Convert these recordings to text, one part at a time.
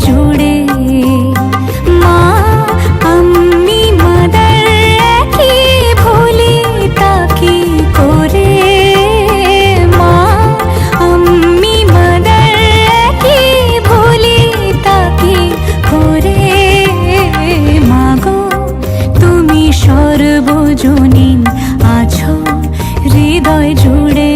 জুড়ে। মা আমি মাদার কি ভুলি তাকে করে। মা আমি মাদার কি ভুলি তাকে করে। মাগো তুমি সর্বজনীন আছো হৃদয় জুড়ে।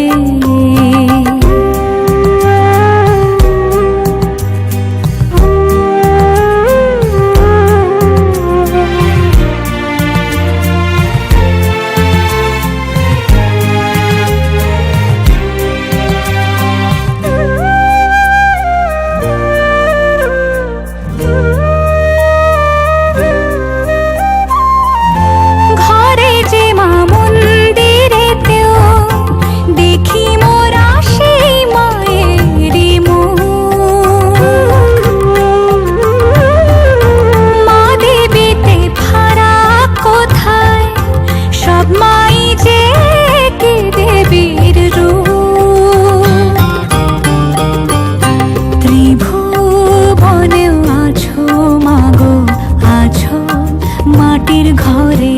মাটির ঘরে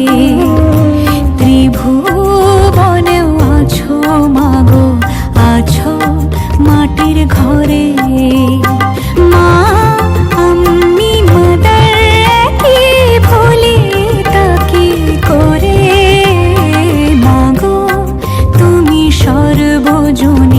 ত্রিভুবনেও আছো মাগো, আছো মাটির ঘরে। মা আমি মাদার কি ভুলি তাকে করে। মাগো তুমি সর্বজন